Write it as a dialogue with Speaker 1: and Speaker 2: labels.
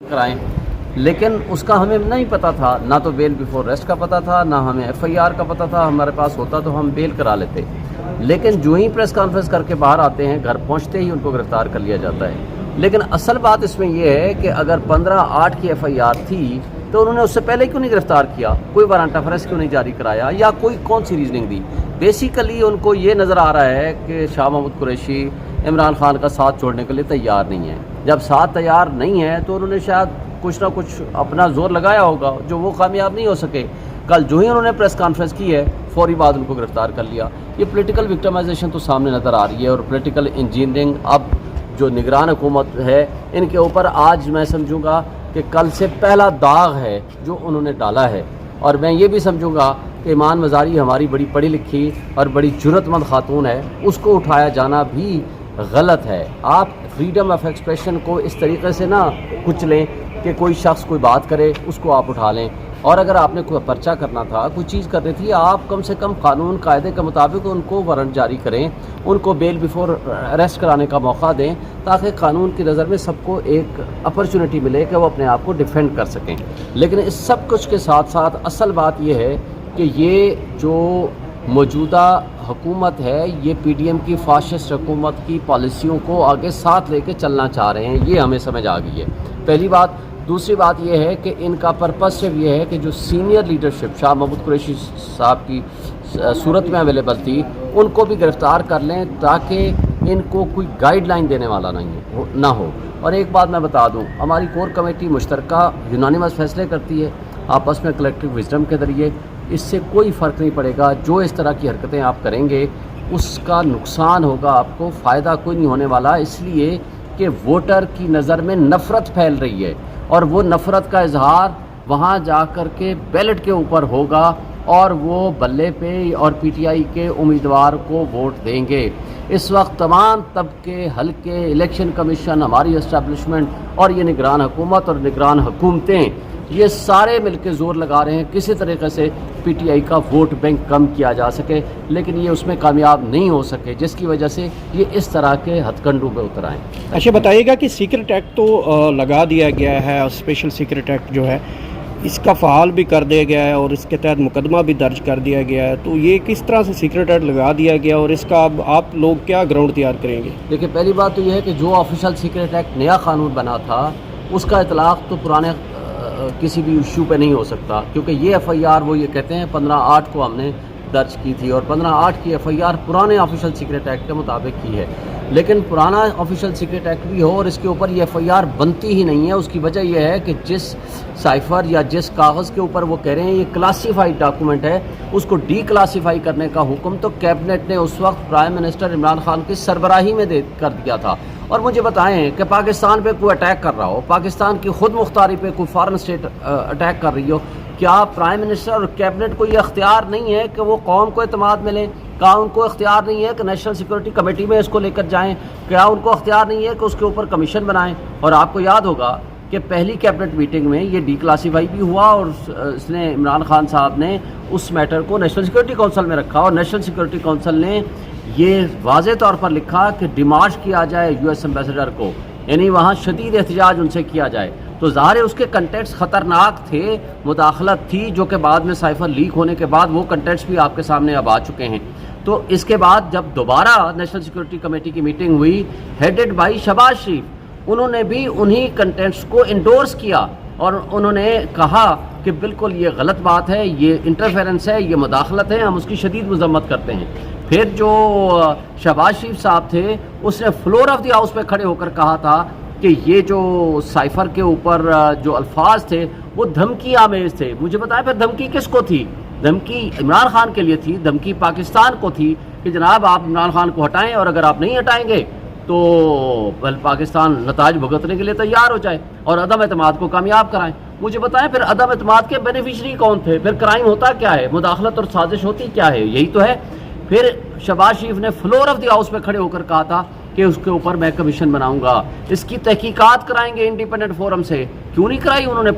Speaker 1: کرائیں، لیکن اس کا ہمیں نہیں پتہ تھا، نہ تو بیل بیفور ریسٹ کا پتہ تھا، نہ ہمیں ایف آئی آر کا پتہ تھا. ہمارے پاس ہوتا تو ہم بیل کرا لیتے، لیکن جو ہی پریس کانفرنس کر کے باہر آتے ہیں گھر پہنچتے ہی ان کو گرفتار کر لیا جاتا ہے. لیکن اصل بات اس میں یہ ہے کہ اگر 15/8 کی ایف آئی آر تھی تو انہوں نے اس سے پہلے کیوں نہیں گرفتار کیا، کوئی وارنٹ آف اریسٹ کیوں نہیں جاری کرایا، یا کوئی کون سی ریزننگ دی؟ بیسیکلی ان کو یہ نظر آ رہا ہے کہ شاہ محمود قریشی عمران خان کا ساتھ چھوڑنے کے لیے تیار نہیں ہے. جب ساتھ تیار نہیں ہے تو انہوں نے شاید کچھ نہ کچھ اپنا زور لگایا ہوگا جو وہ کامیاب نہیں ہو سکے. کل جو ہی انہوں نے پریس کانفرنس کی ہے فوری بعد ان کو گرفتار کر لیا. یہ پولیٹیکل وکٹمائزیشن تو سامنے نظر آ رہی ہے، اور پولیٹیکل انجینئرنگ اب جو نگران حکومت ہے ان کے اوپر آج میں سمجھوں گا کہ کل سے پہلا داغ ہے جو انہوں نے ڈالا ہے. اور میں یہ بھی سمجھوں گا کہ ایمان مزاری ہماری بڑی پڑھی لکھی اور بڑی جرأت مند خاتون ہے، اس کو اٹھایا جانا بھی غلط ہے. آپ فریڈم آف ایکسپریشن کو اس طریقے سے نہ کچلیں کہ کوئی شخص کوئی بات کرے اس کو آپ اٹھا لیں. اور اگر آپ نے کوئی پرچہ کرنا تھا، کوئی چیز کرنی تھی، آپ کم سے کم قانون قاعدے کے مطابق ان کو وارنٹ جاری کریں، ان کو بیل بیفور اریسٹ کرانے کا موقع دیں، تاکہ قانون کی نظر میں سب کو ایک اپرچونٹی ملے کہ وہ اپنے آپ کو ڈیفینڈ کر سکیں. لیکن اس سب کچھ کے ساتھ ساتھ اصل بات یہ ہے کہ یہ جو موجودہ حکومت ہے یہ پی ڈی ایم کی فاشسٹ حکومت کی پالیسیوں کو آگے ساتھ لے کے چلنا چاہ رہے ہیں. یہ ہمیں سمجھ آ گئی ہے، پہلی بات. دوسری بات یہ ہے کہ ان کا پرپس صرف یہ ہے کہ جو سینئر لیڈرشپ شاہ محمود قریشی صاحب کی صورت میں اویلیبل تھی ان کو بھی گرفتار کر لیں، تاکہ ان کو کوئی گائیڈ لائن دینے والا نہ ہو. اور ایک بات میں بتا دوں، ہماری کور کمیٹی مشترکہ یونانیمس فیصلے کرتی ہے آپس میں کلیکٹیو وزڈم کے ذریعے. اس سے کوئی فرق نہیں پڑے گا. جو اس طرح کی حرکتیں آپ کریں گے اس کا نقصان ہوگا آپ کو، فائدہ کوئی نہیں ہونے والا. اس لیے کہ ووٹر کی نظر میں نفرت پھیل رہی ہے، اور وہ نفرت کا اظہار وہاں جا کر کے بیلٹ کے اوپر ہوگا، اور وہ بلے پہ اور پی ٹی آئی کے امیدوار کو ووٹ دیں گے. اس وقت تمام طبقے، حلقے، الیکشن کمیشن، ہماری اسٹیبلشمنٹ اور یہ نگران حکومت اور نگران حکومتیں یہ سارے مل کے زور لگا رہے ہیں کسی طریقے سے پی ٹی آئی کا ووٹ بینک کم کیا جا سکے، لیکن یہ اس میں کامیاب نہیں ہو سکے، جس کی وجہ سے یہ اس طرح کے ہتھ کنڈوں پہ اتر آئیں.
Speaker 2: اچھا بتائیے گا کہ سیکرٹ ایکٹ تو لگا دیا گیا ہے، اور اسپیشل سیکرٹ ایکٹ جو ہے اس کا فعال بھی کر دیا گیا ہے، اور اس کے تحت مقدمہ بھی درج کر دیا گیا ہے. تو یہ کس طرح سے سیکرٹ ایکٹ لگا دیا گیا، اور اس کا اب آپ لوگ کیا گراؤنڈ تیار کریں گے؟
Speaker 1: دیکھیں، پہلی بات تو یہ ہے کہ جو آفیشل سیکرٹ ایکٹ نیا قانون بنا تھا اس کا اطلاق تو پرانے کسی بھی ایشو پہ نہیں ہو سکتا، کیونکہ یہ ایف آئی آر وہ یہ کہتے ہیں 15/8 کو ہم نے درج کی تھی، اور 15/8 کی ایف آئی آر پرانے آفیشل سیکرٹ ایکٹ کے مطابق کی ہے. لیکن پرانا آفیشل سیکرٹ ایکٹ بھی ہو اور اس کے اوپر یہ ایف آئی آر بنتی ہی نہیں ہے. اس کی وجہ یہ ہے کہ جس سائفر یا جس کاغذ کے اوپر وہ کہہ رہے ہیں یہ کلاسیفائڈ ڈاکومنٹ ہے، اس کو ڈی کلاسیفائی کرنے کا حکم تو کیبنٹ نے اس وقت پرائم منسٹر عمران خان کی سربراہی میں کر دیا تھا. اور مجھے بتائیں کہ پاکستان پہ کوئی اٹیک کر رہا ہو، پاکستان کی خود مختاری پہ کوئی فارن اسٹیٹ اٹیک کر رہی ہو، کیا پرائم منسٹر اور کیبنٹ کو یہ اختیار نہیں ہے کہ وہ قوم کو اعتماد میں لیں؟ کیا ان کو اختیار نہیں ہے کہ نیشنل سیکورٹی کمیٹی میں اس کو لے کر جائیں؟ کیا ان کو اختیار نہیں ہے کہ اس کے اوپر کمیشن بنائیں؟ اور آپ کو یاد ہوگا کہ پہلی کیبنٹ میٹنگ میں یہ ڈی کلاسیفائی بھی ہوا، اور اس نے عمران خان صاحب نے اس میٹر کو نیشنل سیکورٹی کونسل میں رکھا، اور نیشنل سیکورٹی کونسل نے یہ واضح طور پر لکھا کہ ڈیمارچ کیا جائے یو ایس ایمبیسڈر کو، یعنی وہاں شدید احتجاج ان سے کیا جائے. تو ظاہر ہے اس کے کنٹینٹس خطرناک تھے، مداخلت تھی، جو کہ بعد میں سائفر لیک ہونے کے بعد وہ کنٹینٹس بھی آپ کے سامنے اب آ چکے ہیں. تو اس کے بعد جب دوبارہ نیشنل سیکورٹی کمیٹی کی میٹنگ ہوئی ہیڈڈ بائی شہباز شریف، انہوں نے بھی انہی کنٹینٹس کو انڈورس کیا، اور انہوں نے کہا کہ بالکل یہ غلط بات ہے، یہ انٹرفیرنس ہے، یہ مداخلت ہے، ہم اس کی شدید مذمت کرتے ہیں. پھر جو شہباز شریف صاحب تھے اس نے فلور آف دی ہاؤس پہ کھڑے ہو کر کہا تھا کہ یہ جو سائفر کے اوپر جو الفاظ تھے وہ دھمکی آمیز تھے. مجھے بتائیں پھر دھمکی کس کو تھی؟ دھمکی عمران خان کے لیے تھی، دھمکی پاکستان کو تھی کہ جناب آپ عمران خان کو ہٹائیں، اور اگر آپ نہیں ہٹائیں گے تو پاکستان نتائج بھگتنے کے لیے تیار ہو جائے اور عدم اعتماد کو کامیاب کرائیں. مجھے بتائیں پھر عدم اعتماد کے بینیفیشری کون تھے؟ پھر کرائم ہوتا کیا ہے؟ مداخلت اور سازش ہوتی کیا ہے؟ یہی تو ہے. پھر شہباز شریف نے فلور آف دی ہاؤس پہ کھڑے ہو کر کہا تھا کہ اس کے اوپر میں کمیشن بناؤں گا، اس کی تحقیقات کرائیں گے انڈیپینڈنٹ فورم سے. کیوں نہیں کرائی انہوں نے؟